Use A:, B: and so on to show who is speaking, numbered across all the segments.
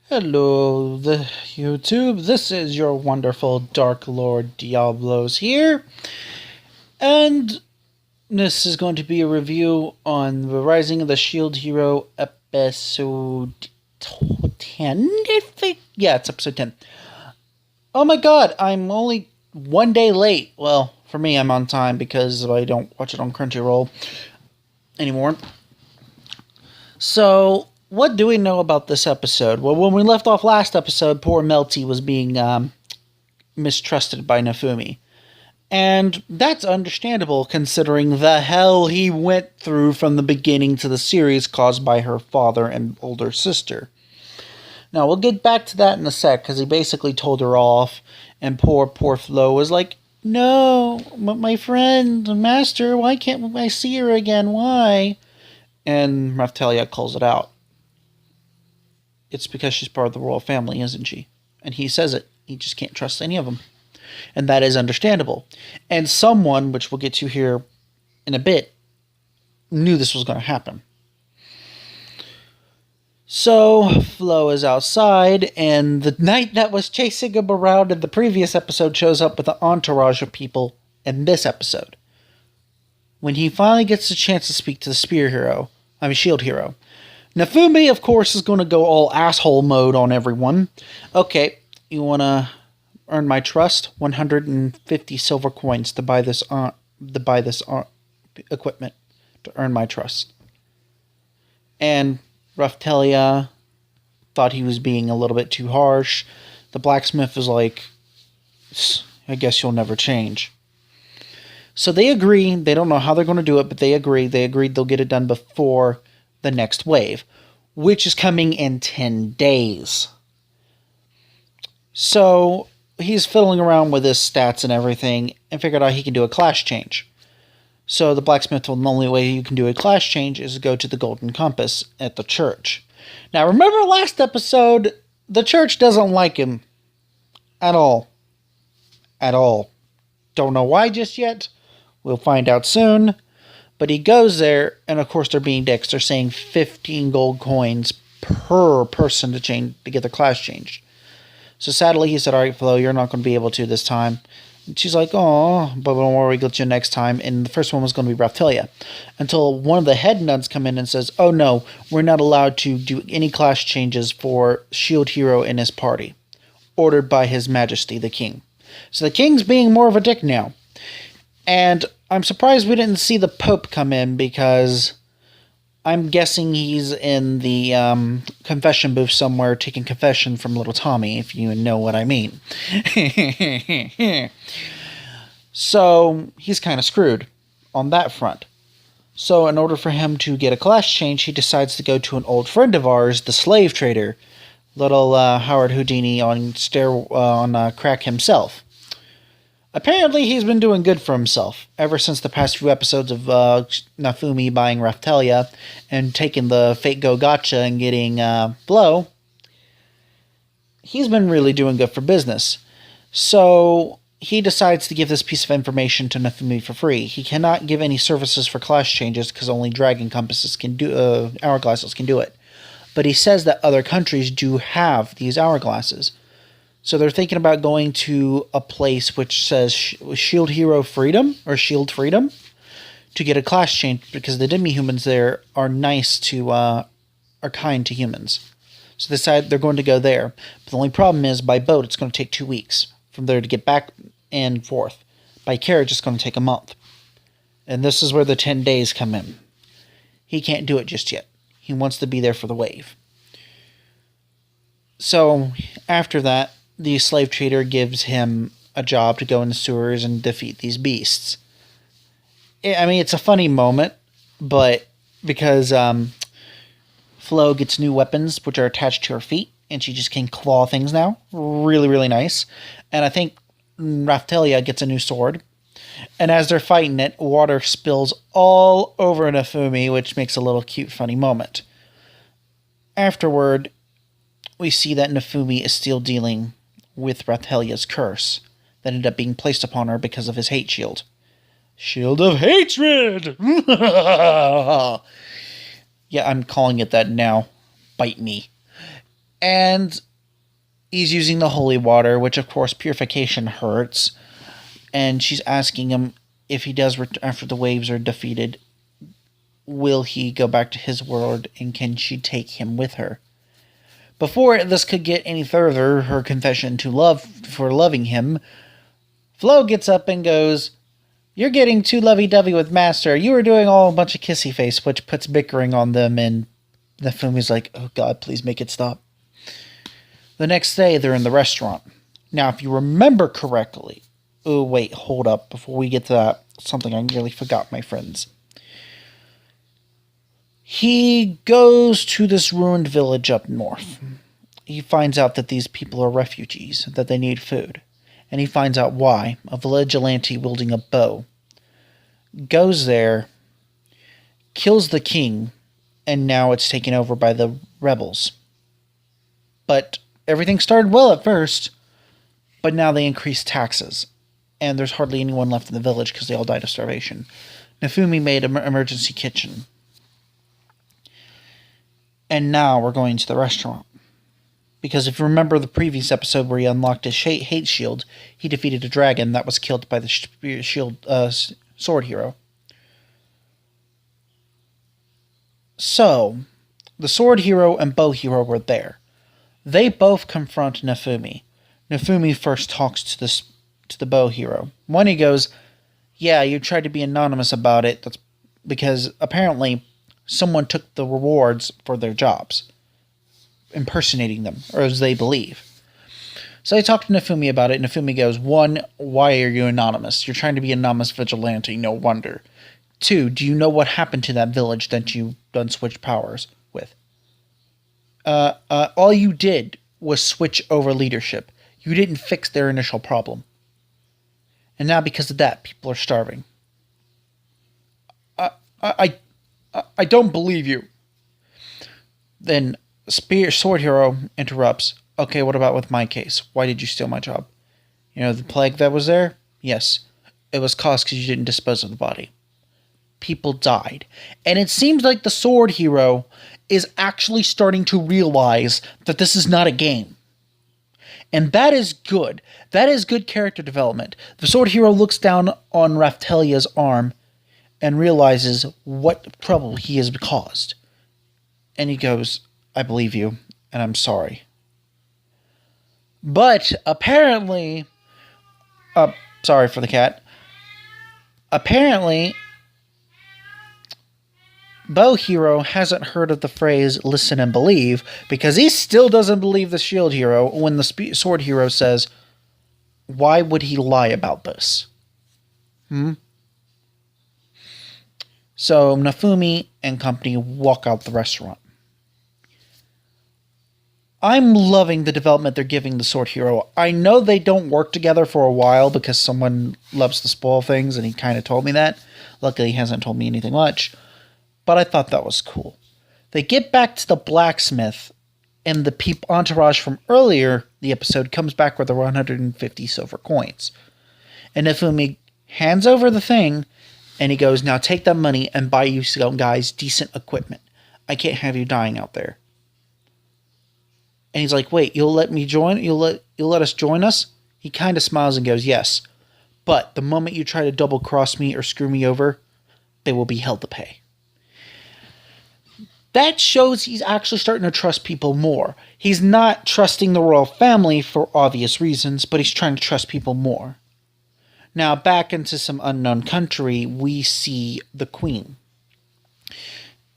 A: Hello, the YouTube. This is your wonderful Dark Lord Diablos here, and this is going to be a review on the Rising of the Shield Hero episode 10. I think, yeah, it's episode 10. Oh my God, I'm only one day late. Well, for me, I'm on time because I don't watch it on Crunchyroll anymore. So, what do we know about this episode? Well, when we left off last episode, poor Melty was being mistrusted by Nafumi. And that's understandable considering the hell he went through from the beginning to the series caused by her father and older sister. Now, we'll get back to that in a sec, because he basically told her off, and poor Flo was like, "No, my friend, master, why can't I see her again? Why?" And Raphtalia calls it out. It's because she's part of the royal family, isn't she? And he says it. He just can't trust any of them. And that is understandable. And someone, which we'll get to here in a bit, knew this was going to happen. So, Flo is outside, and the knight that was chasing him around in the previous episode shows up with an entourage of people in this episode. When he finally gets a chance to speak to the Shield Hero, Nafumi, of course, is going to go all asshole mode on everyone. Okay, you want to earn my trust? 150 silver coins to buy this equipment to earn my trust. And Raphtalia thought he was being a little bit too harsh. The blacksmith is like, "I guess you'll never change." So they agree. They don't know how they're going to do it, but they agree. They agreed they'll get it done before the next wave, which is coming in 10 days. So he's fiddling around with his stats and everything and figured out he can do a class change. So the blacksmith told him the only way you can do a class change is to go to the Golden Compass at the church. Now, remember last episode, the church doesn't like him at all. At all. Don't know why just yet. We'll find out soon. But he goes there, and of course they're being dicks. They're saying 15 gold coins per person to get their class changed. So sadly, he said, "All right, Flo, you're not going to be able to this time." And she's like, "Oh, but don't worry, we'll get you next time." And the first one was going to be Raphtalia. Until one of the head nuns come in and says, "Oh no, we're not allowed to do any class changes for Shield Hero and his party. Ordered by His Majesty, the King." So the King's being more of a dick now. And I'm surprised we didn't see the Pope come in, because I'm guessing he's in the confession booth somewhere taking confession from little Tommy, if you know what I mean. So he's kind of screwed on that front. So in order for him to get a class change, he decides to go to an old friend of ours, the slave trader, little Howard Houdini on crack himself. Apparently, he's been doing good for himself ever since the past few episodes of Nafumi buying Raphtalia and taking the fake Go Gotcha and getting Blow. He's been really doing good for business. So he decides to give this piece of information to Nafumi for free. He cannot give any services for class changes because only Dragon Compasses can do hourglasses can do it. But he says that other countries do have these hourglasses. So they're thinking about going to a place which says Shield Hero Freedom or Shield Freedom to get a class change, because the demi-humans there are are kind to humans. So they decide they're going to go there. But the only problem is, by boat, it's going to take 2 weeks from there to get back and forth. By carriage, it's going to take a month. And this is where the 10 days come in. He can't do it just yet. He wants to be there for the wave. So after that, the slave trader gives him a job to go in the sewers and defeat these beasts. I mean, it's a funny moment, but because Flo gets new weapons which are attached to her feet, and she just can claw things now. Really, really nice. And I think Raphtalia gets a new sword. And as they're fighting it, water spills all over Nafumi, which makes a little cute, funny moment. Afterward, we see that Nafumi is still dealing with Raphtalia's curse that ended up being placed upon her because of his hate shield. Shield of Hatred! Yeah, I'm calling it that now. Bite me. And he's using the holy water, which of course purification hurts. And she's asking him if he does, after the waves are defeated, will he go back to his world and can she take him with her? Before this could get any further, her confession to love for loving him, Flo gets up and goes, "You're getting too lovey-dovey with Master. You were doing all a bunch of kissy face," which puts bickering on them, and Nafumi's like, "Oh God, please make it stop." The next day, they're in the restaurant. Now, if you remember correctly... Oh, wait, hold up. Before we get to that, something I nearly forgot, my friends. He goes to this ruined village up north. He finds out that these people are refugees, that they need food. And he finds out why. A vigilante wielding a bow goes there, kills the king, and now it's taken over by the rebels. But everything started well at first, but now they increase taxes. And there's hardly anyone left in the village because they all died of starvation. Nafumi made an emergency kitchen. And now we're going to the restaurant. Because if you remember the previous episode where he unlocked his hate shield, he defeated a dragon that was killed by the sword hero. So, the sword hero and bow hero were there. They both confront Nafumi. Nafumi first talks to the bow hero. One, he goes, "Yeah, you tried to be anonymous about it. That's because apparently someone took the rewards for their jobs, impersonating them, or as they believe." So I talked to Nafumi about it, and Nafumi goes, "1, why are you anonymous? You're trying to be an anonymous vigilante, no wonder. 2, do you know what happened to that village that you done switched powers with? All you did was switch over leadership. You didn't fix their initial problem. And now because of that, people are starving." I don't believe you. Then Sword Hero interrupts. "Okay, what about with my case? Why did you steal my job? You know the plague that was there? Yes. It was caused because you didn't dispose of the body. People died." And it seems like the Sword Hero is actually starting to realize that this is not a game. And that is good. That is good character development. The Sword Hero looks down on Raphtalia's arm and realizes what trouble he has caused. And he goes, "I believe you, and I'm sorry." But apparently... sorry for the cat. Apparently, Bow Hero hasn't heard of the phrase "listen and believe" because he still doesn't believe the Shield Hero when the Sword Hero says, "Why would he lie about this?" So Nafumi and company walk out the restaurant. I'm loving the development they're giving the Sword Hero. I know they don't work together for a while because someone loves to spoil things and he kind of told me that. Luckily, he hasn't told me anything much. But I thought that was cool. They get back to the blacksmith, and the entourage from earlier the episode comes back with the 150 silver coins. And Nafumi hands over the thing, and he goes, "Now take that money and buy you guys decent equipment. I can't have you dying out there." And he's like, "Wait, you'll let me join? You'll let us join us?" He kind of smiles and goes, "Yes. But the moment you try to double cross me or screw me over, they will be hell to pay." That shows he's actually starting to trust people more. He's not trusting the royal family for obvious reasons, but he's trying to trust people more. Now, back into some unknown country, we see the queen.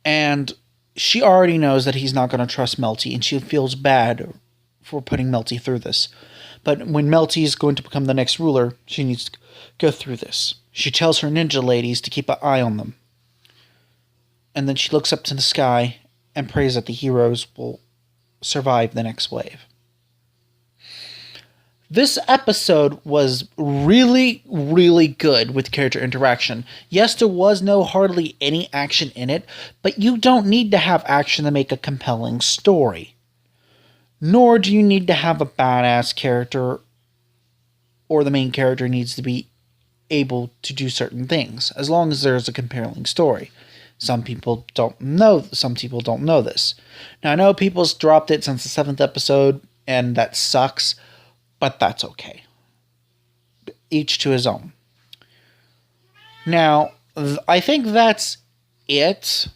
A: And she already knows that he's not going to trust Melty, and she feels bad for putting Melty through this. But when Melty is going to become the next ruler, she needs to go through this. She tells her ninja ladies to keep an eye on them. And then she looks up to the sky and prays that the heroes will survive the next wave. This episode was really, really good with character interaction. Yes, there was hardly any action in it, but you don't need to have action to make a compelling story. Nor do you need to have a badass character or the main character needs to be able to do certain things, as long as there's a compelling story. Some people don't know this. Now I know people's dropped it since the 7th episode, and that sucks, but that's okay. Each to his own. Now, I think that's it.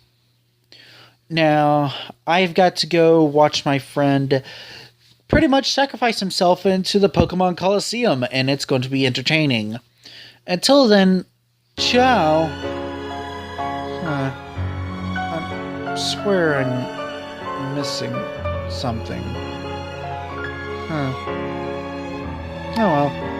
A: Now, I've got to go watch my friend pretty much sacrifice himself into the Pokemon Coliseum, and it's going to be entertaining. Until then, ciao. I swear I'm missing something. Oh well.